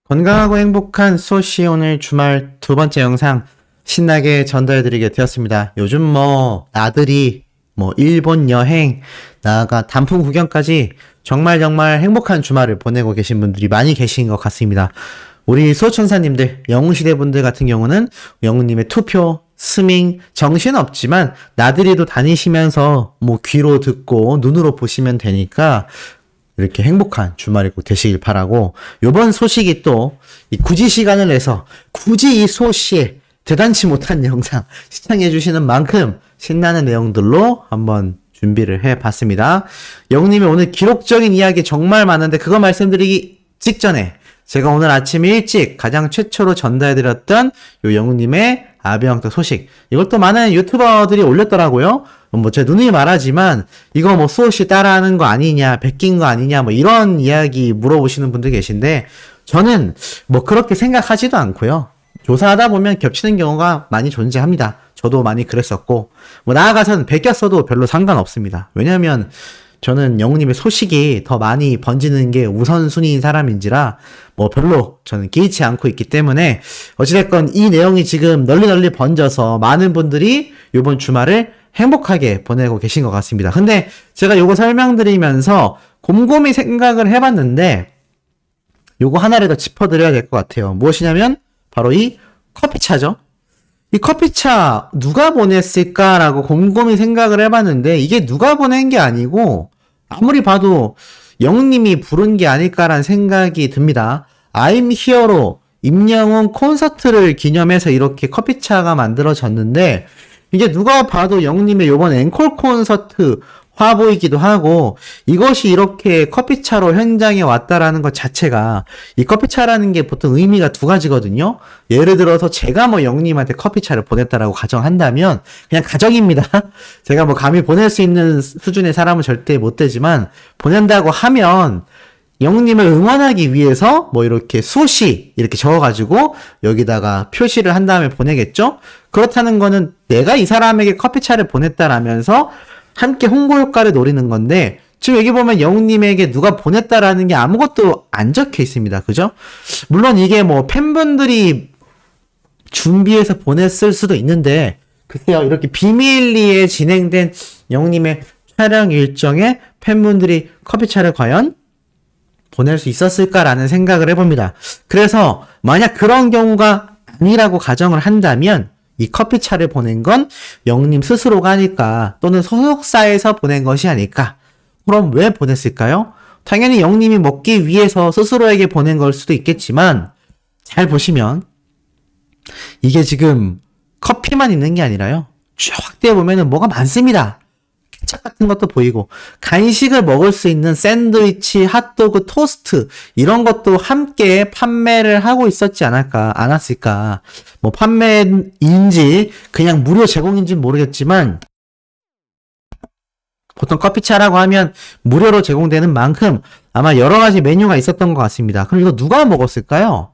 건강하고 행복한 소시 오늘 주말 두 번째 영상 신나게 전달해드리게 되었습니다. 요즘 나들이, 일본 여행, 나아가 단풍 구경까지 정말 행복한 주말을 보내고 계신 분들이 많이 계신 것 같습니다. 우리 소천사님들, 영웅시대 분들 같은 경우는 영웅님의 투표, 스밍, 정신없지만 나들이도 다니시면서 귀로 듣고 눈으로 보시면 되니까 이렇게 행복한 주말이 꼭 되시길 바라고, 요번 소식이 또 굳이 시간을 내서 굳이 이 소시에 대단치 못한 영상 시청해주시는 만큼 신나는 내용들로 한번 준비를 해봤습니다. 영님이 오늘 기록적인 이야기 정말 많은데 그거 말씀드리기 직전에 제가 오늘 아침 일찍 가장 최초로 전달해드렸던 요 영웅님의 아비왕토 소식, 이것도 많은 유튜버들이 올렸더라고요. 제 누누이 말하지만 이거 수호씨 따라하는 거 아니냐, 베낀 거 아니냐, 이런 이야기 물어보시는 분들 계신데 저는 그렇게 생각하지도 않고요. 조사하다 보면 겹치는 경우가 많이 존재합니다. 저도 많이 그랬었고, 나아가서는 베꼈어도 별로 상관없습니다. 왜냐면 저는 영웅님의 소식이 더 많이 번지는 게 우선순위인 사람인지라 별로 저는 개의치 않고 있기 때문에, 어찌됐건 이 내용이 지금 널리 번져서 많은 분들이 이번 주말을 행복하게 보내고 계신 것 같습니다. 근데 제가 요거 설명드리면서 곰곰이 생각을 해봤는데 요거 하나를 더 짚어드려야 될 것 같아요. 무엇이냐면 바로 이 커피차죠. 이 커피차 누가 보냈을까라고 곰곰이 생각을 해봤는데 이게 누가 보낸 게 아니고 아무리 봐도 영님이 부른 게 아닐까라는 생각이 듭니다. I'm Here로 임영웅 콘서트를 기념해서 이렇게 커피차가 만들어졌는데, 이게 누가 봐도 영님의 요번 앵콜 콘서트 화보이기도 하고, 이것이 이렇게 커피차로 현장에 왔다라는 것 자체가, 이 커피차라는 게 보통 의미가 두 가지거든요. 예를 들어서 제가 영님한테 커피차를 보냈다라고 가정한다면, 그냥 가정입니다. 제가 감히 보낼 수 있는 수준의 사람은 절대 못 되지만, 보낸다고 하면 영님을 응원하기 위해서 이렇게 수시 이렇게 적어가지고 여기다가 표시를 한 다음에 보내겠죠? 그렇다는 거는 내가 이 사람에게 커피차를 보냈다라면서 함께 홍보 효과를 노리는 건데, 지금 여기 보면 영웅님에게 누가 보냈다라는 게 아무것도 안 적혀 있습니다. 그죠? 물론 이게 팬분들이 준비해서 보냈을 수도 있는데, 글쎄요, 이렇게 비밀리에 진행된 영웅님의 촬영 일정에 팬분들이 커피차를 과연 보낼 수 있었을까라는 생각을 해봅니다. 그래서 만약 그런 경우가 아니라고 가정을 한다면 이 커피차를 보낸 건 영님 스스로가 아닐까, 또는 소속사에서 보낸 것이 아닐까. 그럼 왜 보냈을까요? 당연히 영님이 먹기 위해서 스스로에게 보낸 걸 수도 있겠지만, 잘 보시면 이게 지금 커피만 있는 게 아니라요, 쭉 확대해 보면은 뭐가 많습니다. 케첩 같은 것도 보이고, 간식을 먹을 수 있는 샌드위치, 핫도그, 토스트 이런 것도 함께 판매를 하고 있었지 않았을까. 판매인지 그냥 무료 제공인지는 모르겠지만, 보통 커피차라고 하면 무료로 제공되는 만큼 아마 여러 가지 메뉴가 있었던 것 같습니다. 그럼 이거 누가 먹었을까요?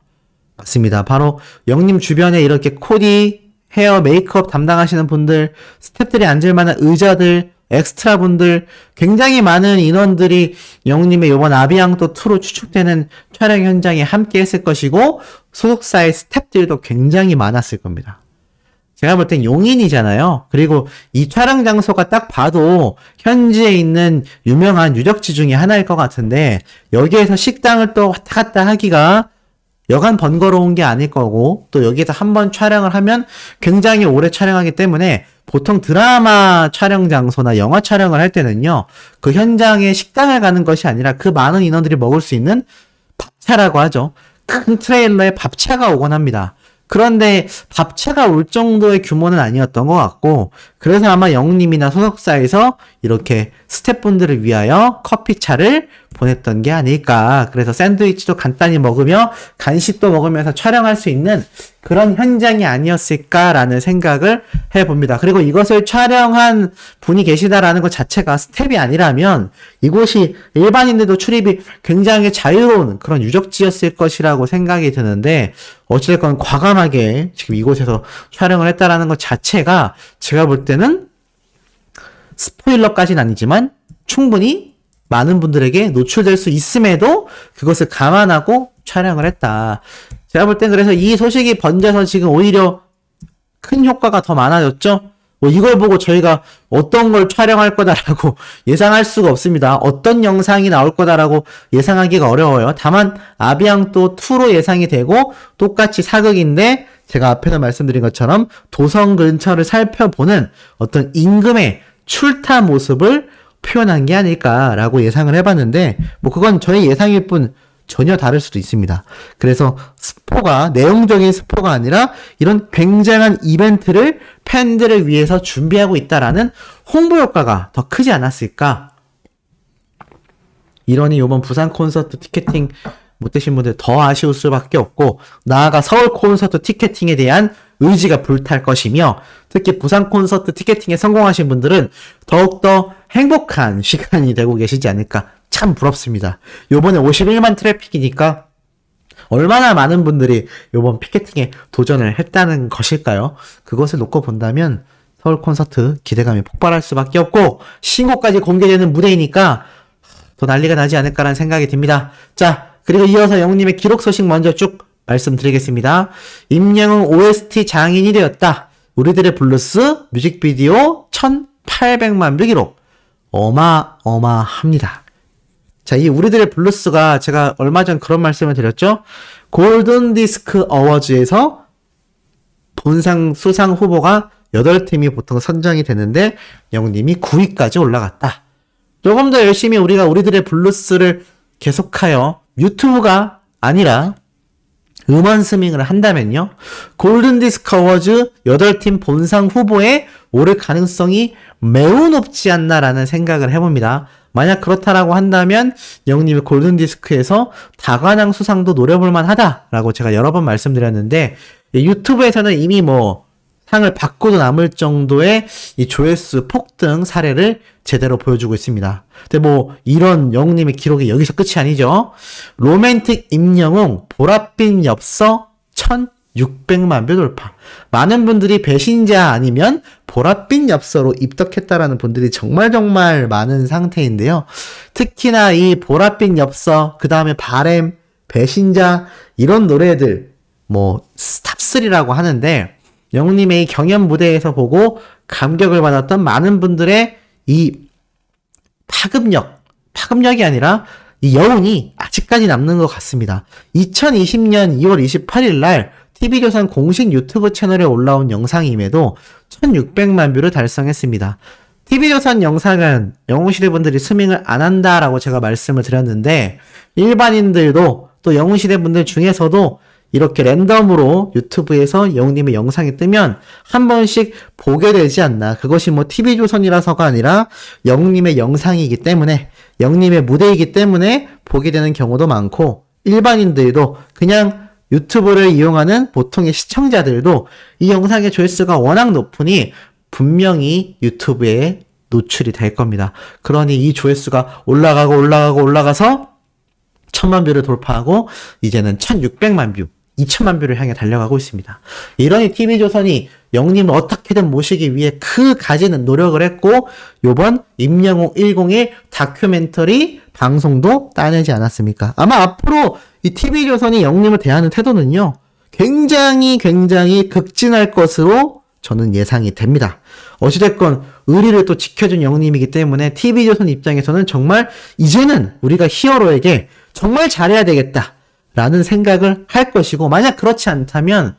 맞습니다. 바로 영님 주변에 이렇게 코디, 헤어, 메이크업 담당하시는 분들, 스태프들이 앉을 만한 의자들, 엑스트라 분들, 굉장히 많은 인원들이 영님의 요번 아비앙토 2로 추측되는 촬영 현장에 함께 했을 것이고, 소속사의 스태프들도 굉장히 많았을 겁니다. 제가 볼 땐 용인이잖아요. 그리고 이 촬영 장소가 딱 봐도 현지에 있는 유명한 유적지 중에 하나일 것 같은데, 여기에서 식당을 또 왔다 갔다 하기가 여간 번거로운 게 아닐 거고, 또 여기에서 한번 촬영을 하면 굉장히 오래 촬영하기 때문에 보통 드라마 촬영 장소나 영화 촬영을 할 때는요, 그 현장에 식당을 가는 것이 아니라 그 많은 인원들이 먹을 수 있는 밥차라고 하죠. 큰 트레일러에 밥차가 오곤 합니다. 그런데 밥차가 올 정도의 규모는 아니었던 것 같고, 그래서 아마 영웅님이나 소속사에서 이렇게 스태프분들을 위하여 커피차를 보냈던 게 아닐까. 그래서 샌드위치도 간단히 먹으며 간식도 먹으면서 촬영할 수 있는 그런 현장이 아니었을까라는 생각을 해봅니다. 그리고 이것을 촬영한 분이 계시다라는 것 자체가 스텝이 아니라면 이곳이 일반인들도 출입이 굉장히 자유로운 그런 유적지였을 것이라고 생각이 드는데, 어찌됐건 과감하게 지금 이곳에서 촬영을 했다라는 것 자체가 제가 볼 때는 스포일러까지는 아니지만 충분히 많은 분들에게 노출될 수 있음에도 그것을 감안하고 촬영을 했다. 제가 볼 땐 그래서 이 소식이 번져서 지금 오히려 큰 효과가 더 많아졌죠? 뭐 이걸 보고 저희가 어떤 걸 촬영할 거다라고 예상할 수가 없습니다. 어떤 영상이 나올 거다라고 예상하기가 어려워요. 다만 아비앙또 2로 예상이 되고 똑같이 사극인데 제가 앞에서 말씀드린 것처럼 도성 근처를 살펴보는 어떤 임금의 출타 모습을 표현한 게 아닐까라고 예상을 해봤는데 뭐 그건 저의 예상일 뿐 전혀 다를 수도 있습니다. 그래서 스포가 내용적인 스포가 아니라 이런 굉장한 이벤트를 팬들을 위해서 준비하고 있다라는 홍보 효과가 더 크지 않았을까. 이러니 이번 부산 콘서트 티켓팅 못 되신 분들 더 아쉬울 수밖에 없고 나아가 서울 콘서트 티켓팅에 대한 의지가 불탈 것이며 특히 부산 콘서트 티켓팅에 성공하신 분들은 더욱더 행복한 시간이 되고 계시지 않을까. 참 부럽습니다. 요번에 51만 트래픽이니까 얼마나 많은 분들이 요번 피켓팅에 도전을 했다는 것일까요? 그것을 놓고 본다면 서울 콘서트 기대감이 폭발할 수밖에 없고 신곡까지 공개되는 무대이니까 더 난리가 나지 않을까라는 생각이 듭니다. 자, 그리고 이어서 영님의 기록 소식 먼저 쭉 말씀드리겠습니다. 임영웅 OST 장인이 되었다. 우리들의 블루스 뮤직비디오 1800만 뷰 기록. 어마어마합니다. 자, 이 우리들의 블루스가 제가 얼마 전 그런 말씀을 드렸죠? 골든 디스크 어워즈에서 본상 수상 후보가 8팀이 보통 선정이 되는데 영님이 9위까지 올라갔다. 조금 더 열심히 우리가 우리들의 블루스를 계속하여 유튜브가 아니라 음원 스밍을 한다면요. 골든 디스크 어워즈 8팀 본상 후보에 오를 가능성이 매우 높지 않나라는 생각을 해봅니다. 만약 그렇다라고 한다면 영님의 골든디스크에서 다관왕 수상도 노려볼만 하다라고 제가 여러 번 말씀드렸는데 유튜브에서는 이미 뭐 상을 받고도 남을 정도의 이 조회수 폭등 사례를 제대로 보여주고 있습니다. 근데 뭐 이런 영웅님의 기록이 여기서 끝이 아니죠. 로맨틱 임영웅 보랏빛 엽서 1600만 뷰 돌파. 많은 분들이 배신자 아니면 보랏빛 엽서로 입덕했다라는 분들이 정말 많은 상태인데요. 특히나 이 보랏빛 엽서, 그 다음에 바램, 배신자 이런 노래들 뭐 탑3라고 하는데 영웅님의 이 경연 무대에서 보고 감격을 받았던 많은 분들의 이 파급력이 아니라 이 여운이 아직까지 남는 것 같습니다. 2020년 2월 28일 날 TV조선 공식 유튜브 채널에 올라온 영상임에도 1600만 뷰를 달성했습니다. TV조선 영상은 영웅시대 분들이 스밍을 안 한다라고 제가 말씀을 드렸는데 일반인들도 또 영웅시대 분들 중에서도 이렇게 랜덤으로 유튜브에서 영웅님의 영상이 뜨면 한 번씩 보게 되지 않나. 그것이 뭐 TV조선이라서가 아니라 영웅님의 영상이기 때문에 영웅님의 무대이기 때문에 보게 되는 경우도 많고 일반인들도 그냥 유튜브를 이용하는 보통의 시청자들도 이 영상의 조회수가 워낙 높으니 분명히 유튜브에 노출이 될 겁니다. 그러니 이 조회수가 올라가서 1000만 뷰를 돌파하고 이제는 1600만 뷰, 2000만 뷰를 향해 달려가고 있습니다. 이러니 TV조선이 영님을 어떻게든 모시기 위해 그 가지는 노력을 했고 요번 임영웅 101 다큐멘터리 방송도 따내지 않았습니까? 아마 앞으로 이 TV조선이 영님을 대하는 태도는요. 굉장히 극진할 것으로 저는 예상이 됩니다. 어찌됐건 의리를 또 지켜준 영님이기 때문에 TV조선 입장에서는 정말 이제는 우리가 히어로에게 정말 잘해야 되겠다 라는 생각을 할 것이고 만약 그렇지 않다면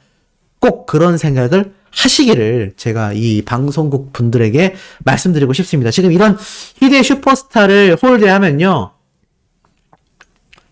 꼭 그런 생각을 하시기를 제가 이 방송국 분들에게 말씀드리고 싶습니다. 지금 이런 희대의 슈퍼스타를 홀대하면요.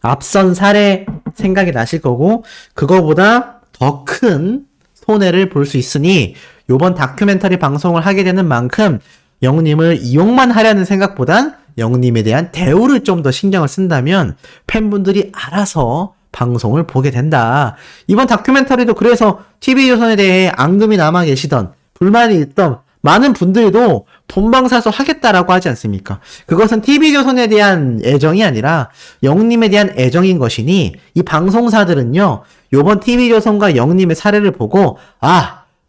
앞선 사례 생각이 나실 거고 그거보다 더 큰 손해를 볼 수 있으니 요번 다큐멘터리 방송을 하게 되는 만큼 영웅님을 이용만 하려는 생각보단 영웅님에 대한 대우를 좀 더 신경을 쓴다면 팬분들이 알아서 방송을 보게 된다. 이번 다큐멘터리도 그래서 TV조선에 대해 앙금이 남아 계시던 불만이 있던 많은 분들도 본방사수 하겠다라고 하지 않습니까? 그것은 TV조선에 대한 애정이 아니라 영웅님에 대한 애정인 것이니 이 방송사들은요. 요번 TV조선과 영웅님의 사례를 보고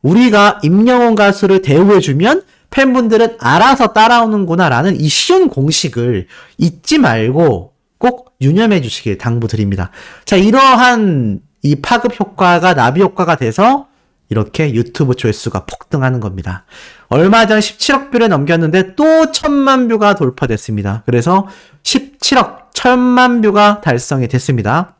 우리가 임영웅 가수를 대우해주면 팬분들은 알아서 따라오는구나 라는 이 쉬운 공식을 잊지 말고 꼭 유념해 주시길 당부드립니다. 자, 이러한 이 파급 효과가 나비 효과가 돼서 이렇게 유튜브 조회수가 폭등하는 겁니다. 얼마 전 17억 뷰를 넘겼는데 또 1000만 뷰가 돌파됐습니다. 그래서 17억 1000만 뷰가 달성이 됐습니다.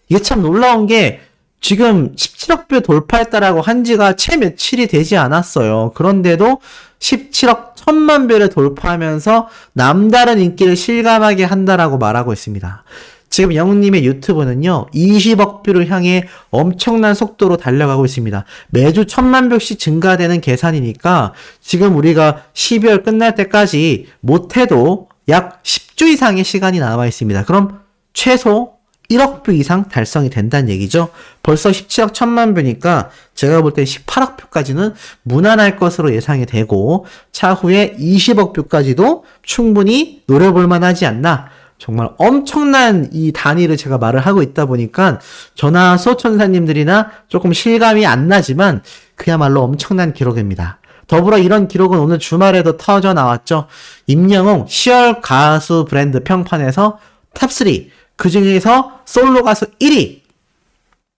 이게 참 놀라운 게 지금 17억 뷰 돌파했다라고 한 지가 채 며칠이 되지 않았어요. 그런데도 17억 1000만 뷰를 돌파하면서 남다른 인기를 실감하게 한다라고 말하고 있습니다. 지금 영웅님의 유튜브는요, 20억 뷰를 향해 엄청난 속도로 달려가고 있습니다. 매주 1000만 뷰씩 증가되는 계산이니까 지금 우리가 12월 끝날 때까지 못해도 약 10주 이상의 시간이 남아 있습니다. 그럼 최소 1억 뷰 이상 달성이 된다는 얘기죠. 벌써 17억 1000만 뷰니까 제가 볼 때 18억 뷰까지는 무난할 것으로 예상이 되고 차후에 20억 뷰까지도 충분히 노려볼 만하지 않나. 정말 엄청난 이 단위를 제가 말을 하고 있다 보니까 저나 수호천사님들이나 조금 실감이 안 나지만 그야말로 엄청난 기록입니다. 더불어 이런 기록은 오늘 주말에도 터져 나왔죠. 임영웅 10월 가수 브랜드 평판에서 탑3, 그 중에서 솔로 가수 1위.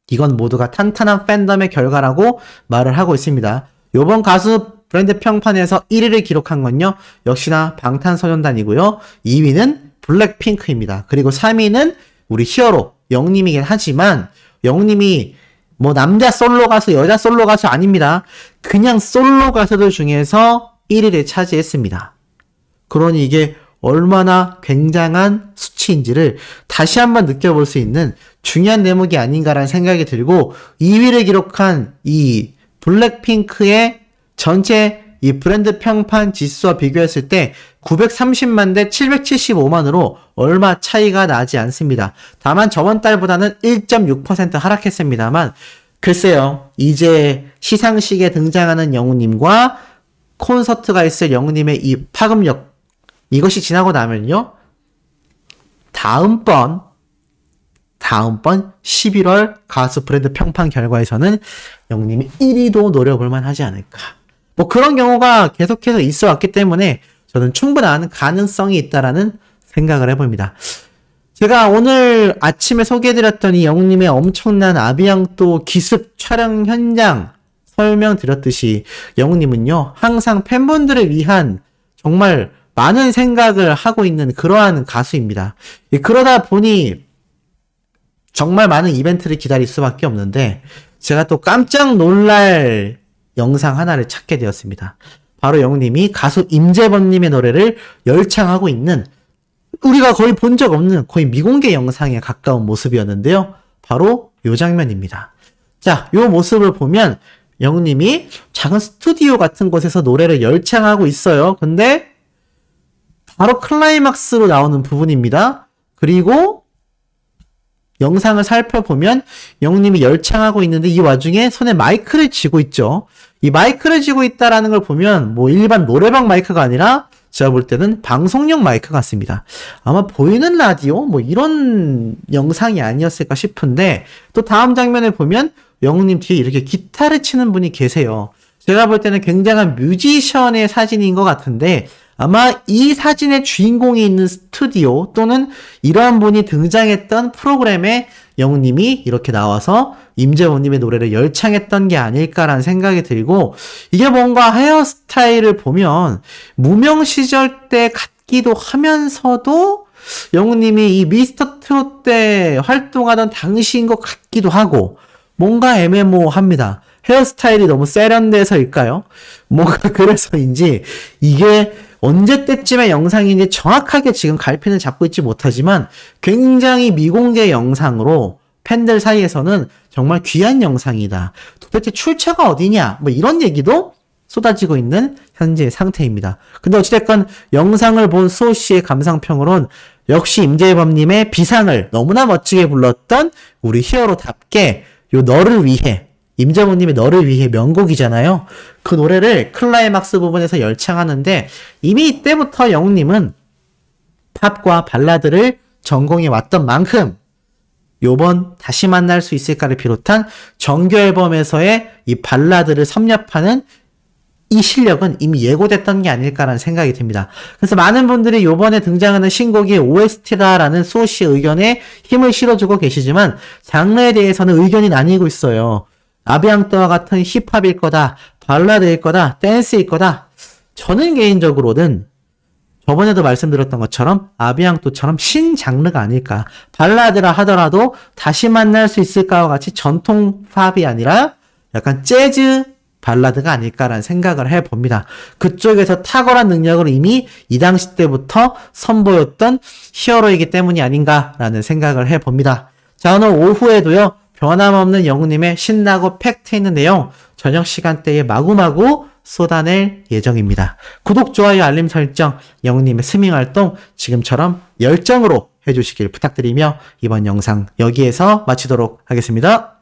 이건 모두가 탄탄한 팬덤의 결과라고 말을 하고 있습니다. 요번 가수 브랜드 평판에서 1위를 기록한 건요, 역시나 방탄소년단이고요. 2위는 블랙핑크입니다. 그리고 3위는 우리 히어로 영님이긴 하지만 영님이 뭐 남자 솔로 가수, 여자 솔로 가수 아닙니다. 그냥 솔로 가수들 중에서 1위를 차지했습니다. 그러니 이게 얼마나 굉장한 수치인지를 다시 한번 느껴볼 수 있는 중요한 대목이 아닌가라는 생각이 들고 2위를 기록한 이 블랙핑크의 전체 이 브랜드 평판 지수와 비교했을 때 930만 대 775만으로 얼마 차이가 나지 않습니다. 다만 저번 달보다는 1.6% 하락했습니다만 글쎄요, 이제 시상식에 등장하는 영우님과 콘서트가 있을 영우님의 이 파급력, 이것이 지나고 나면요, 다음번 11월 가수 브랜드 평판 결과에서는 영우님이 1위도 노려볼만 하지 않을까. 뭐 그런 경우가 계속해서 있어 왔기 때문에 저는 충분한 가능성이 있다라는 생각을 해봅니다. 제가 오늘 아침에 소개해드렸던 이 영웅님의 엄청난 아비앙또 기습 촬영 현장 설명드렸듯이 영웅님은요, 항상 팬분들을 위한 정말 많은 생각을 하고 있는 그러한 가수입니다. 그러다 보니 정말 많은 이벤트를 기다릴 수밖에 없는데 제가 또 깜짝 놀랄 영상 하나를 찾게 되었습니다. 바로 영웅님이 가수 임재범님의 노래를 열창하고 있는, 우리가 거의 본 적 없는 거의 미공개 영상에 가까운 모습이었는데요. 바로 이 장면입니다. 자, 이 모습을 보면 영웅님이 작은 스튜디오 같은 곳에서 노래를 열창하고 있어요. 근데 바로 클라이막스로 나오는 부분입니다. 그리고 영상을 살펴보면 영웅님이 열창하고 있는데 이 와중에 손에 마이크를 쥐고 있죠. 이 마이크를 쥐고 있다라는 걸 보면 뭐 일반 노래방 마이크가 아니라 제가 볼 때는 방송용 마이크 같습니다. 아마 보이는 라디오 뭐 이런 영상이 아니었을까 싶은데 또 다음 장면을 보면 영웅님 뒤에 이렇게 기타를 치는 분이 계세요. 제가 볼 때는 굉장한 뮤지션의 사진인 것 같은데 아마 이 사진의 주인공이 있는 스튜디오 또는 이러한 분이 등장했던 프로그램에 영웅님이 이렇게 나와서 임재범님의 노래를 열창했던 게 아닐까라는 생각이 들고, 이게 뭔가 헤어스타일을 보면 무명 시절 때 같기도 하면서도 영웅님이 이 미스터 트롯 때 활동하던 당시인 것 같기도 하고 뭔가 애매모호합니다. 헤어스타일이 너무 세련돼서일까요? 뭔가 그래서인지 이게 언제 때쯤의 영상인지 정확하게 지금 갈피는 잡고 있지 못하지만 굉장히 미공개 영상으로 팬들 사이에서는 정말 귀한 영상이다. 도대체 출처가 어디냐? 뭐 이런 얘기도 쏟아지고 있는 현재 상태입니다. 근데 어찌됐건 영상을 본 수호 씨의 감상평으론 역시 임재범님의 비상을 너무나 멋지게 불렀던 우리 히어로답게 요 너를 위해, 임재범님의 너를 위해 명곡이잖아요. 그 노래를 클라이막스 부분에서 열창하는데 이미 이때부터 영웅님은 팝과 발라드를 전공해 왔던 만큼 요번 다시 만날 수 있을까를 비롯한 정규 앨범에서의 이 발라드를 섭렵하는 이 실력은 이미 예고됐던 게 아닐까라는 생각이 듭니다. 그래서 많은 분들이 요번에 등장하는 신곡이 OST다라는 소시의 의견에 힘을 실어주고 계시지만 장르에 대해서는 의견이 나뉘고 있어요. 아비앙떠와 같은 힙합일 거다, 발라드일 거다, 댄스일 거다. 저는 개인적으로는 저번에도 말씀드렸던 것처럼 아비앙토처럼 신장르가 아닐까. 발라드라 하더라도 다시 만날 수 있을까와 같이 전통 팝이 아니라 약간 재즈 발라드가 아닐까라는 생각을 해봅니다. 그쪽에서 탁월한 능력을 이미 이 당시 때부터 선보였던 히어로이기 때문이 아닌가라는 생각을 해봅니다. 자, 오늘 오후에도요. 변함없는 영웅님의 신나고 팩트 있는 내용 저녁 시간대에 마구마구 쏟아낼 예정입니다. 구독, 좋아요, 알림 설정, 영웅님의 스밍 활동 지금처럼 열정으로 해주시길 부탁드리며 이번 영상 여기에서 마치도록 하겠습니다.